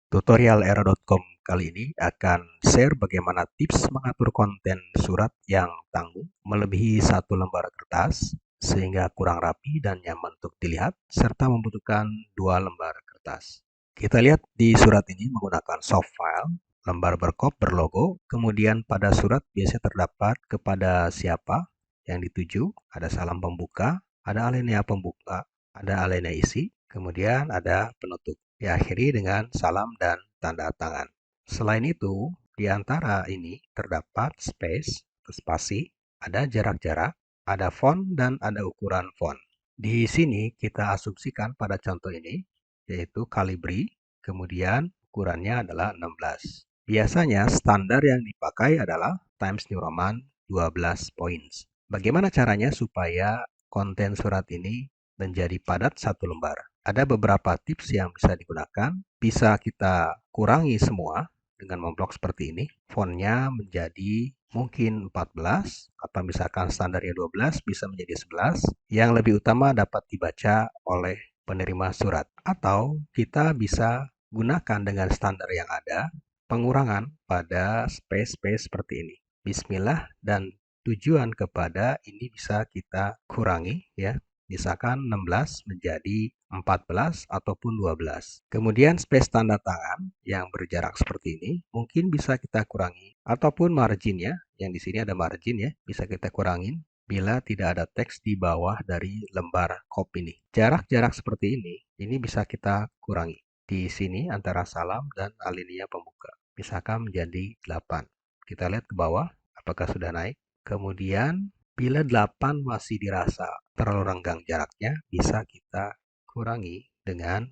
Tutorial era.com kali ini akan share bagaimana tips mengatur konten surat yang tanggung melebihi satu lembar kertas sehingga kurang rapi dan nyaman untuk dilihat serta membutuhkan dua lembar kertas. Kita lihat di surat ini menggunakan soft file, lembar berkop berlogo, kemudian pada surat biasanya terdapat kepada siapa yang dituju, ada salam pembuka, ada alinea pembuka, ada alinea isi, kemudian ada penutup. Diakhiri dengan salam dan tanda tangan. Selain itu, di antara ini terdapat space atau spasi, ada jarak-jarak, ada font, dan ada ukuran font. Di sini kita asumsikan pada contoh ini, yaitu Calibri, kemudian ukurannya adalah 16. Biasanya standar yang dipakai adalah Times New Roman 12 points. Bagaimana caranya supaya konten surat ini menjadi padat satu lembar? Ada beberapa tips yang bisa digunakan. Bisa kita kurangi semua dengan memblok seperti ini. Fontnya menjadi mungkin 14 atau misalkan standarnya 12 bisa menjadi 11. Yang lebih utama dapat dibaca oleh penerima surat. Atau kita bisa gunakan dengan standar yang ada pengurangan pada space-space seperti ini. Bismillah dan tujuan kepada ini bisa kita kurangi ya. Misalkan 16 menjadi 14 ataupun 12. Kemudian space tanda tangan yang berjarak seperti ini mungkin bisa kita kurangi ataupun marginnya, yang di sini ada margin ya, bisa kita kurangin bila tidak ada teks di bawah dari lembar kop ini. Jarak-jarak seperti ini bisa kita kurangi. Di sini antara salam dan alinea pembuka. Misalkan menjadi 8. Kita lihat ke bawah apakah sudah naik. Kemudian bila 8 masih dirasa terlalu renggang jaraknya, bisa kita kurangi dengan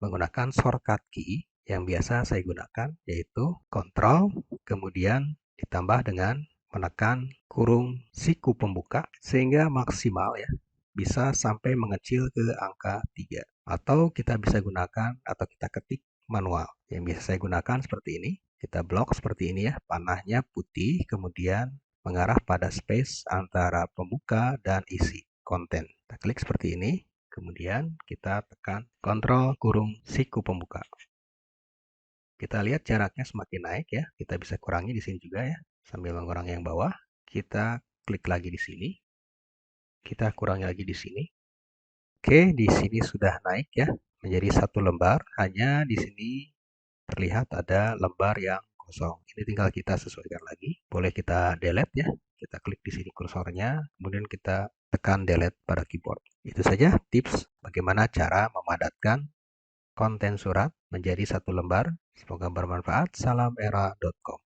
menggunakan shortcut key yang biasa saya gunakan, yaitu Ctrl, kemudian ditambah dengan menekan kurung siku pembuka, sehingga maksimal ya, bisa sampai mengecil ke angka 3. Atau kita bisa gunakan atau kita ketik manual. Yang biasa saya gunakan seperti ini. Kita blok seperti ini ya, panahnya putih, kemudian mengarah pada space antara pembuka dan isi konten. Kita klik seperti ini, kemudian kita tekan Ctrl kurung siku pembuka. Kita lihat jaraknya semakin naik ya, kita bisa kurangi di sini juga ya, sambil mengurangi yang bawah. Kita klik lagi di sini, kita kurangi lagi di sini. Oke, di sini sudah naik ya, menjadi satu lembar. Hanya di sini terlihat ada lembar yang kosong. Ini tinggal kita sesuaikan lagi. Boleh kita delete ya. Kita klik di sini kursornya, kemudian kita tekan delete pada keyboard. Itu saja tips bagaimana cara memadatkan konten surat menjadi satu lembar. Semoga bermanfaat. Salam era.com.